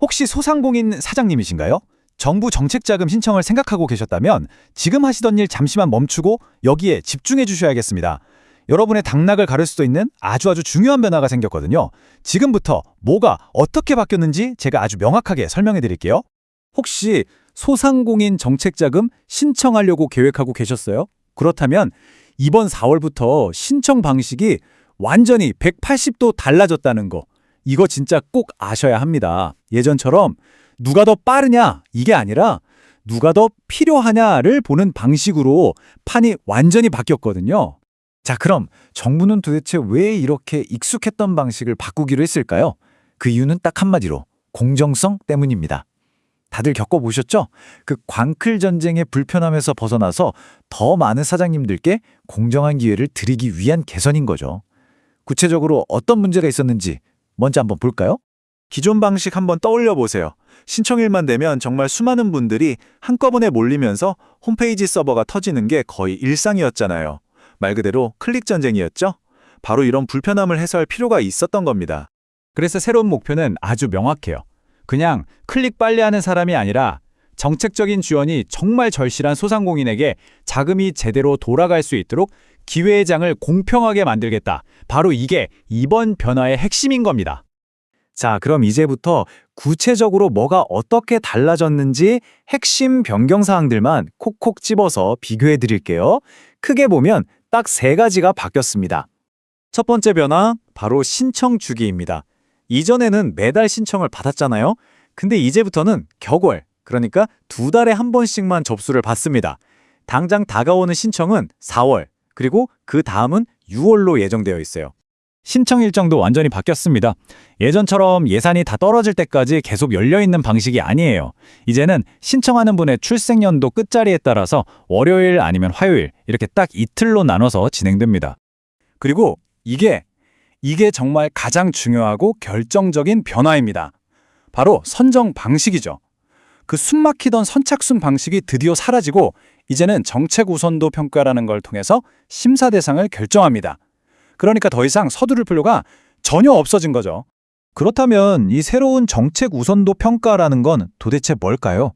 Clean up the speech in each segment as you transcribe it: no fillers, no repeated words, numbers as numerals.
혹시 소상공인 사장님이신가요? 정부 정책자금 신청을 생각하고 계셨다면 지금 하시던 일 잠시만 멈추고 여기에 집중해 주셔야겠습니다. 여러분의 당락을 가를 수도 있는 아주 중요한 변화가 생겼거든요. 지금부터 뭐가 어떻게 바뀌었는지 제가 아주 명확하게 설명해 드릴게요. 혹시 소상공인 정책자금 신청하려고 계획하고 계셨어요? 그렇다면 이번 4월부터 신청 방식이 완전히 180도 달라졌다는 거, 이거 진짜 꼭 아셔야 합니다. 예전처럼 누가 더 빠르냐 이게 아니라 누가 더 필요하냐를 보는 방식으로 판이 완전히 바뀌었거든요. 자, 그럼 정부는 도대체 왜 이렇게 익숙했던 방식을 바꾸기로 했을까요? 그 이유는 딱 한마디로 공정성 때문입니다. 다들 겪어보셨죠? 그 광클 전쟁의 불편함에서 벗어나서 더 많은 사장님들께 공정한 기회를 드리기 위한 개선인 거죠. 구체적으로 어떤 문제가 있었는지 먼저 한번 볼까요? 기존 방식 한번 떠올려 보세요. 신청일만 되면 정말 수많은 분들이 한꺼번에 몰리면서 홈페이지 서버가 터지는 게 거의 일상이었잖아요. 말 그대로 클릭 전쟁이었죠? 바로 이런 불편함을 해소할 필요가 있었던 겁니다. 그래서 새로운 목표는 아주 명확해요. 그냥 클릭 빨리 하는 사람이 아니라 정책적인 지원이 정말 절실한 소상공인에게 자금이 제대로 돌아갈 수 있도록 기회의 장을 공평하게 만들겠다. 바로 이게 이번 변화의 핵심인 겁니다. 자, 그럼 이제부터 구체적으로 뭐가 어떻게 달라졌는지 핵심 변경 사항들만 콕콕 집어서 비교해 드릴게요. 크게 보면 딱 3가지가 바뀌었습니다. 첫 번째 변화, 바로 신청 주기입니다. 이전에는 매달 신청을 받았잖아요. 근데 이제부터는 격월, 그러니까 2달에 한 번씩만 접수를 받습니다. 당장 다가오는 신청은 4월, 그리고 그 다음은 6월로 예정되어 있어요. 신청 일정도 완전히 바뀌었습니다. 예전처럼 예산이 다 떨어질 때까지 계속 열려있는 방식이 아니에요. 이제는 신청하는 분의 출생연도 끝자리에 따라서 월요일 아니면 화요일 이렇게 딱 이틀로 나눠서 진행됩니다. 그리고 이게 정말 가장 중요하고 결정적인 변화입니다. 바로 선정 방식이죠. 그 숨막히던 선착순 방식이 드디어 사라지고 이제는 정책 우선도 평가라는 걸 통해서 심사 대상을 결정합니다. 그러니까 더 이상 서두를 필요가 전혀 없어진 거죠. 그렇다면 이 새로운 정책 우선도 평가라는 건 도대체 뭘까요?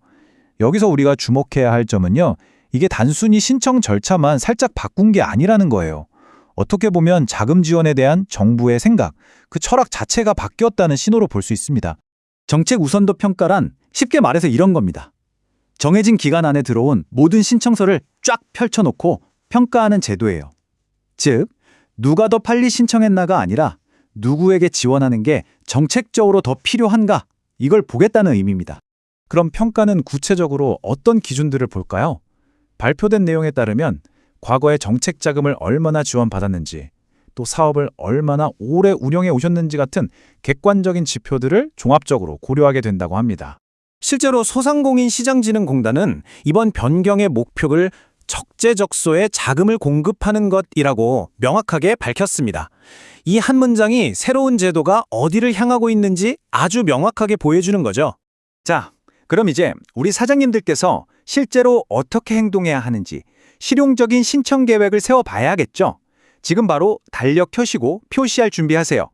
여기서 우리가 주목해야 할 점은요, 이게 단순히 신청 절차만 살짝 바꾼 게 아니라는 거예요. 어떻게 보면 자금 지원에 대한 정부의 생각, 그 철학 자체가 바뀌었다는 신호로 볼 수 있습니다. 정책 우선도 평가란 쉽게 말해서 이런 겁니다. 정해진 기간 안에 들어온 모든 신청서를 쫙 펼쳐놓고 평가하는 제도예요. 즉, 누가 더 빨리 신청했나가 아니라 누구에게 지원하는 게 정책적으로 더 필요한가, 이걸 보겠다는 의미입니다. 그럼 평가는 구체적으로 어떤 기준들을 볼까요? 발표된 내용에 따르면 과거에 정책 자금을 얼마나 지원받았는지, 또 사업을 얼마나 오래 운영해 오셨는지 같은 객관적인 지표들을 종합적으로 고려하게 된다고 합니다. 실제로 소상공인시장진흥공단은 이번 변경의 목표를 적재적소에 자금을 공급하는 것이라고 명확하게 밝혔습니다. 이 한 문장이 새로운 제도가 어디를 향하고 있는지 아주 명확하게 보여주는 거죠. 자, 그럼 이제 우리 사장님들께서 실제로 어떻게 행동해야 하는지 실용적인 신청 계획을 세워봐야겠죠. 지금 바로 달력 켜시고 표시할 준비하세요.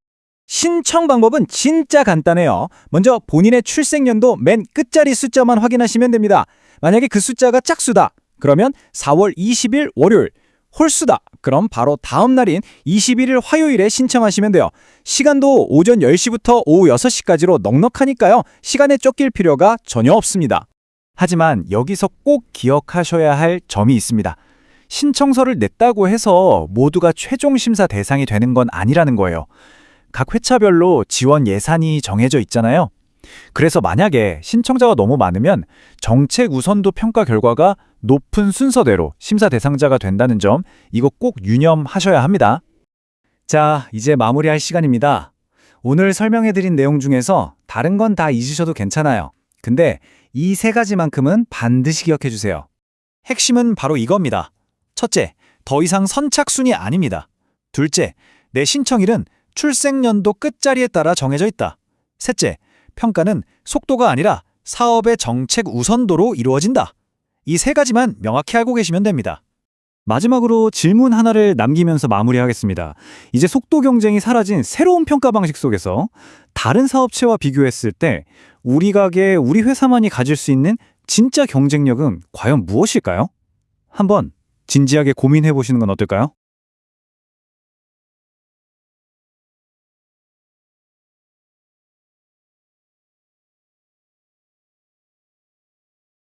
신청 방법은 진짜 간단해요. 먼저 본인의 출생연도 맨 끝자리 숫자만 확인하시면 됩니다. 만약에 그 숫자가 짝수다, 그러면 4월 20일 월요일, 홀수다, 그럼 바로 다음 날인 21일 화요일에 신청하시면 돼요. 시간도 오전 10시부터 오후 6시까지로 넉넉하니까요. 시간에 쫓길 필요가 전혀 없습니다. 하지만 여기서 꼭 기억하셔야 할 점이 있습니다. 신청서를 냈다고 해서 모두가 최종 심사 대상이 되는 건 아니라는 거예요. 각 회차별로 지원 예산이 정해져 있잖아요. 그래서 만약에 신청자가 너무 많으면 정책 우선도 평가 결과가 높은 순서대로 심사 대상자가 된다는 점, 이거 꼭 유념하셔야 합니다. 자, 이제 마무리할 시간입니다. 오늘 설명해드린 내용 중에서 다른 건 다 잊으셔도 괜찮아요. 근데 이 3가지만큼은 반드시 기억해주세요. 핵심은 바로 이겁니다. 첫째, 더 이상 선착순이 아닙니다. 둘째, 내 신청일은 출생연도 끝자리에 따라 정해져 있다. 셋째, 평가는 속도가 아니라 사업의 정책 우선도로 이루어진다. 이 3가지만 명확히 알고 계시면 됩니다. 마지막으로 질문 하나를 남기면서 마무리하겠습니다. 이제 속도 경쟁이 사라진 새로운 평가 방식 속에서 다른 사업체와 비교했을 때 우리 가게, 우리 회사만이 가질 수 있는 진짜 경쟁력은 과연 무엇일까요? 한번 진지하게 고민해 보시는 건 어떨까요?